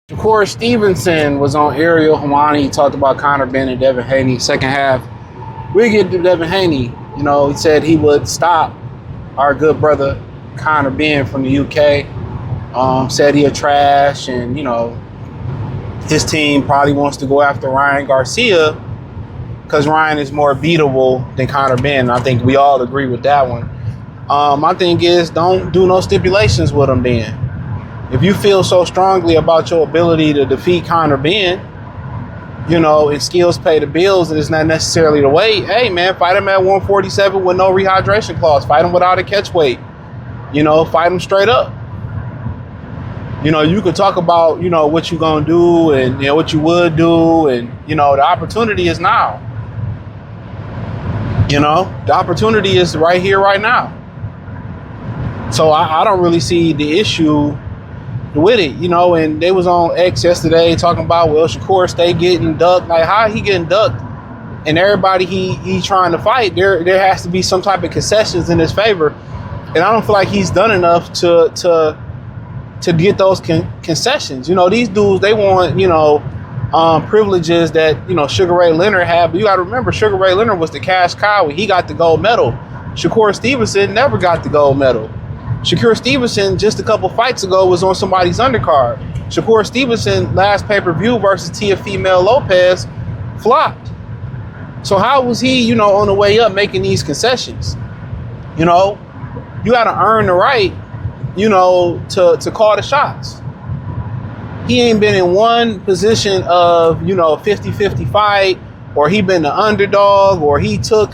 Shakur Stevenson was on Ariel Helwani. He talked about Conor Benn and Devin Haney. Second half, we get to Devin Haney. You know, he said he would stop our good brother Conor Benn from the UK. Said he a trash, and you know, his team probably wants to go after Ryan Garcia because Ryan is more beatable than Conor Benn. I think we all agree with that one. My thing is, don't do no stipulations with him then. If you feel so strongly about your ability to defeat Conor Benn, you know, and skills pay the bills and it's not necessarily the weight, hey man, fight him at 147 with no rehydration clause. Fight him without a catch weight. You know, fight him straight up. You know, you could talk about, you know, what you're going to do and, you know, what you would do. And, you know, the opportunity is now. You know, the opportunity is right here, right now. So I don't really see the issue with it, you know. And they was on X yesterday talking about, well, Shakur stay getting ducked. Like, how he getting ducked? And everybody he trying to fight, there has to be some type of concessions in his favor. And I don't feel like he's done enough to get those concessions. You know, these dudes, they want, you know, privileges that, you know, Sugar Ray Leonard had. But you got to remember, Sugar Ray Leonard was the cash cow. He got the gold medal. Shakur Stevenson never got the gold medal. Shakur Stevenson, just a couple fights ago, was on somebody's undercard. Shakur Stevenson, last pay-per-view versus Teofimo Lopez, flopped. So how was he, you know, on the way up making these concessions? You know, you got to earn the right, you know, to call the shots. He ain't been in one position of, you know, 50-50 fight, or he been the underdog, or he took,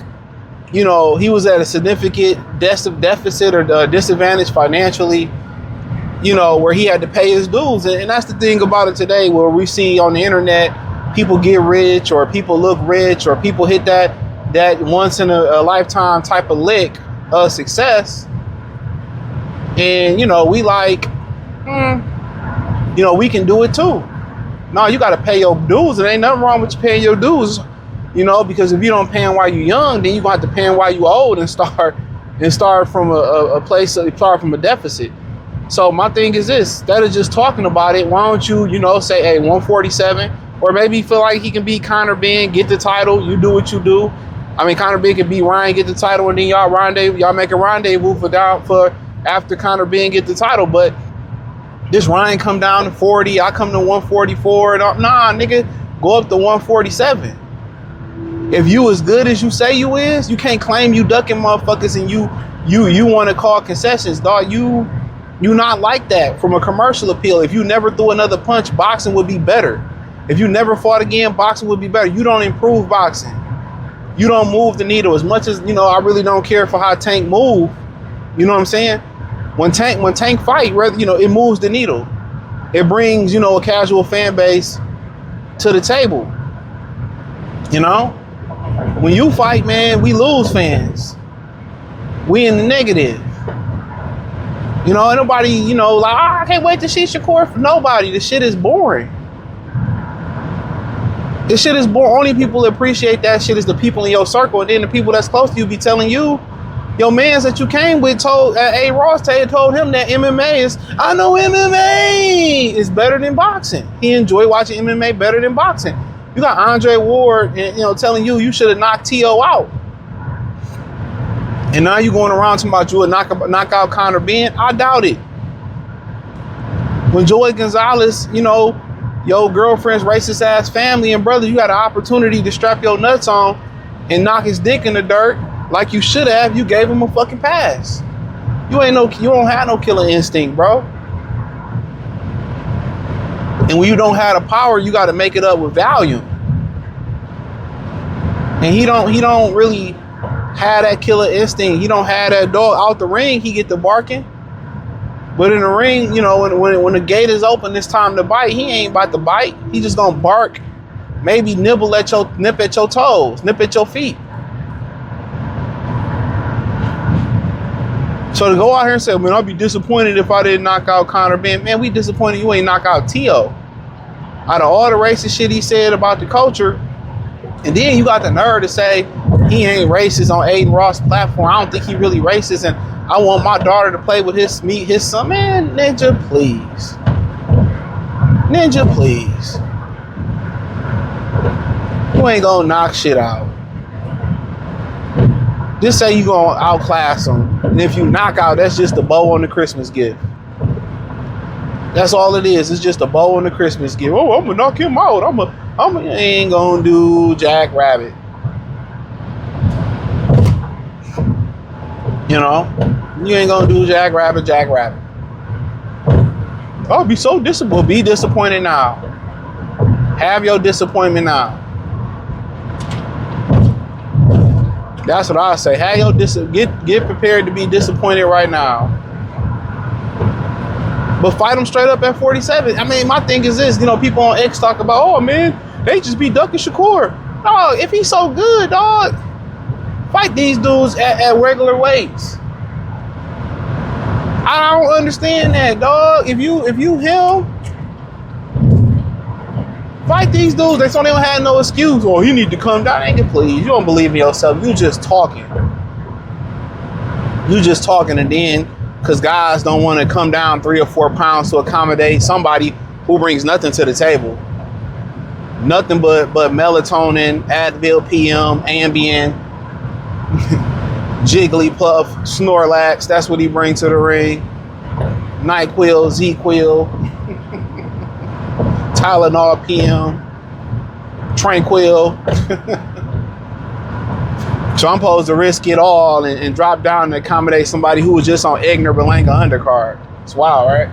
you know, he was at a significant deficit or disadvantage financially, you know, where he had to pay his dues. And that's the thing about it today, where we see on the internet, people get rich, or people look rich, or people hit that once in a lifetime type of lick of success. And, you know, we like, you know, we can do it too. No, you got to pay your dues. And ain't nothing wrong with you paying your dues, you know, because if you don't pay them while you're young, then you going to have to pay them while you're old and start from a place, start from a deficit. So my thing is this, instead of just talking about it, why don't you, you know, say, hey, 147, or maybe you feel like he can beat Conor Benn, get the title, you do what you do. I mean, Conor Benn can beat Ryan, get the title, and then y'all make a rendezvous for after Conor Benn get the title. But this Ryan come down to 40, I come to 144, and nah, nigga, go up to 147. If you as good as you say you is, you can't claim you ducking motherfuckers and you want to call concessions, dog. You not like that from a commercial appeal. If you never threw another punch, boxing would be better. If you never fought again, boxing would be better. You don't improve boxing. You don't move the needle as much as, you know, I really don't care for how Tank move. You know what I'm saying? When Tank fight, you know, it moves the needle. It brings, you know, a casual fan base to the table. You know? When you fight, man, we lose fans. We in the negative. You know, nobody, you know, like, I can't wait to see Shakur. Nobody. The shit is boring. This shit is boring. Only people that appreciate that shit is the people in your circle. And then the people that's close to you be telling you, your mans that you came with told, A. Ross told him that MMA is, I know MMA is better than boxing. He enjoyed watching MMA better than boxing. You got Andre Ward, you know, telling you should have knocked T.O. out. And now you going around talking about you would knock out Conor Benn? I doubt it. When Joey Gonzalez, you know, your girlfriend's racist ass family and brother, you had an opportunity to strap your nuts on and knock his dick in the dirt like you should have, you gave him a fucking pass. You don't have no killer instinct, bro. And when you don't have the power, you got to make it up with volume. And he don't really have that killer instinct. He don't have that dog out the ring. He get the barking, but in the ring, you know, when the gate is open, it's time to bite. He ain't about to bite. He just gonna bark, maybe nip at your toes, nip at your feet. So to go out here and say, man, I'll be disappointed if I didn't knock out Conor Benn. Man, we disappointed you ain't knock out T.O. Out of all the racist shit he said about the culture, and then you got the nerve to say, He ain't racist on Aiden Ross' platform. I don't think he really racist, and I want my daughter to play with meet his son. Man, Ninja, please. Ninja, please. You ain't gonna knock shit out. Just say you gonna outclass him, and if you knock out, that's just a bow on the Christmas gift. That's all it is. It's just a bow on the Christmas gift. Oh, I'm gonna knock him out. You ain't gonna do Jack Rabbit. You know, you ain't gonna do Jack Rabbit. I'll be so disappointed. Be disappointed now. Have your disappointment now. That's what I say. Have your get prepared to be disappointed right now. But fight them straight up at 47. I mean, my thing is this. You know, people on X talk about, oh man, they just be ducking Shakur. Dog, if he's so good, dog, fight these dudes at regular weights. I don't understand that, dog. If you him, fight these dudes. They don't have no excuse. Oh, you need to come down. Nigga, please. You don't believe in yourself. You just talking. And then, because guys don't want to come down 3 or 4 pounds to accommodate somebody who brings nothing to the table. Nothing but melatonin, Advil PM, Ambien, Jigglypuff, Snorlax. That's what he brings to the ring. NyQuil, Z-Quil, Tylenol PM, Tranquil. So I'm supposed to risk it all and drop down to accommodate somebody who was just on Egner Berlanga undercard. It's wild, right?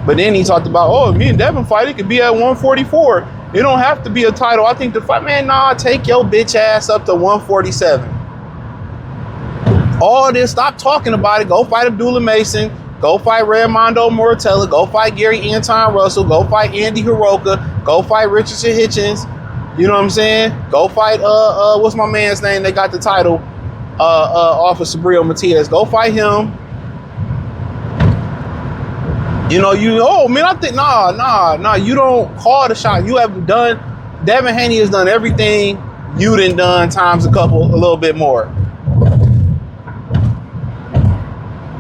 But then he talked about, oh, me and Devin fight, it could be at 144. It don't have to be a title. I think the fight, man, nah, take your bitch ass up to 147. All this, stop talking about it. Go fight Abdullah Mason. Go fight Redmondo Moratella. Go fight Gary Anton Russell. Go fight Andy Hiroka. Go fight Richardson Hitchens. You know what I'm saying? Go fight, what's my man's name? They got the title off of Sabrio Matias. Go fight him. You know, oh man, I think, nah, you don't call the shot. You have done, Devin Haney has done everything you done times a little bit more.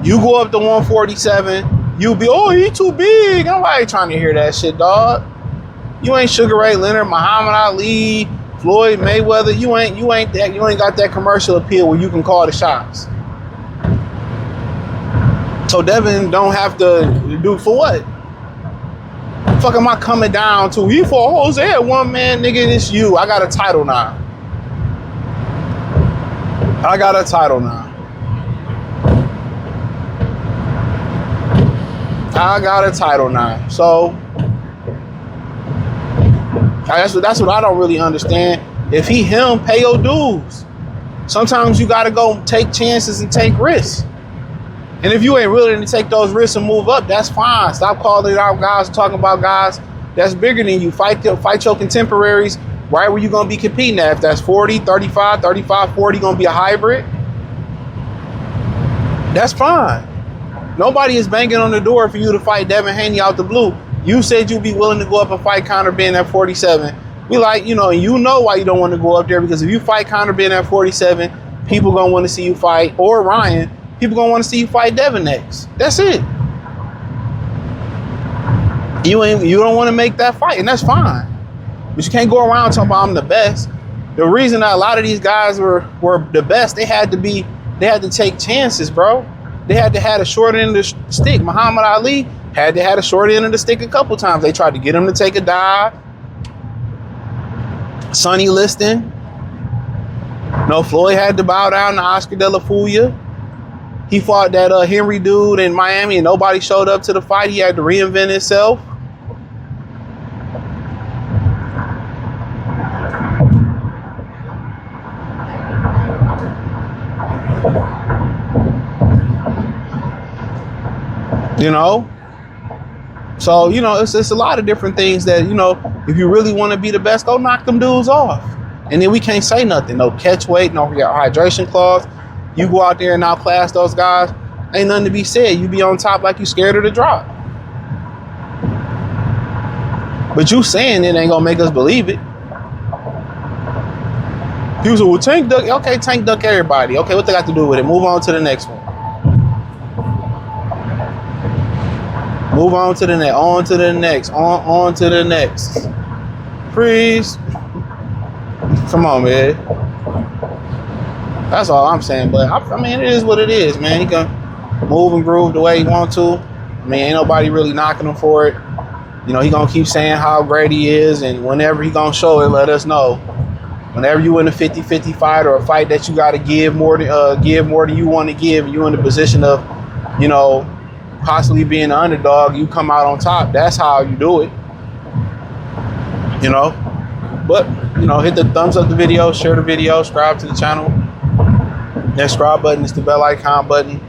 You go up to 147, you be, oh, he too big. Nobody trying to hear that shit, dog. You ain't Sugar Ray Leonard, Muhammad Ali, Floyd Mayweather. You ain't got that commercial appeal where you can call the shots. So Devin don't have to do for what? The fuck am I coming down to? He fought Jose at one man, nigga. It's you. I got a title now. So that's what I don't really understand. If him, pay your dues. Sometimes you gotta go take chances and take risks. And if you ain't willing to take those risks and move up, that's fine. Stop calling out guys, talking about guys that's bigger than you. Fight your contemporaries right where you're gonna be competing at. If that's 40, 35, 40, gonna be a hybrid, that's fine. Nobody is banging on the door for you to fight Devin Haney out the blue. You said you'd be willing to go up and fight Conor Benn at 47. We like, you know why you don't want to go up there, because if you fight Conor Benn at 47, people gonna want to see you fight, or Ryan, people gonna want to see you fight Devin next. That's it. You don't want to make that fight, and that's fine. But you can't go around talking about I'm the best. The reason that a lot of these guys were the best, they had to take chances, bro. They had to have a short end of the stick. Muhammad Ali had to have a short end of the stick a couple times. They tried to get him to take a dive. Sonny Liston. No, Floyd had to bow down to Oscar De La Fuya. He fought that Henry dude in Miami and nobody showed up to the fight. He had to reinvent himself. You know? So, you know, it's a lot of different things that, you know, if you really want to be the best, go knock them dudes off. And then we can't say nothing. No catch weight, no hydration clause. You go out there and outclass those guys, ain't nothing to be said. You be on top like you scared of the drop. But you saying it ain't gonna make us believe it. He was like, well, Tank duck. Okay, Tank duck everybody. Okay, what they got to do with it? Move on to the next one. Move on to the next. On to the next. On to the next. Freeze. Come on, man. That's all I'm saying. But I mean, it is what it is, man. He can move and groove the way he want to. I mean, ain't nobody really knocking him for it. You know, he gonna keep saying how great he is, and whenever he gonna show it, let us know. Whenever you in a 50-50 fight or a fight that you got to give more than you want to give, you in the position of, you know, possibly being an underdog, you come out on top. That's how you do it. You know, but you know, hit the thumbs up the video, share the video, subscribe to the channel. That subscribe button is the bell icon button.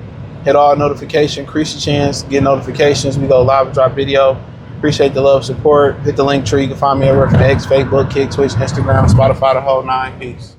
Hit all notifications, increase your chance, get notifications. We go live and drop video. Appreciate the love, support. Hit the link tree. You can find me everywhere from X, Facebook, Kick, Twitch, Instagram, Spotify, the whole 9. Peace.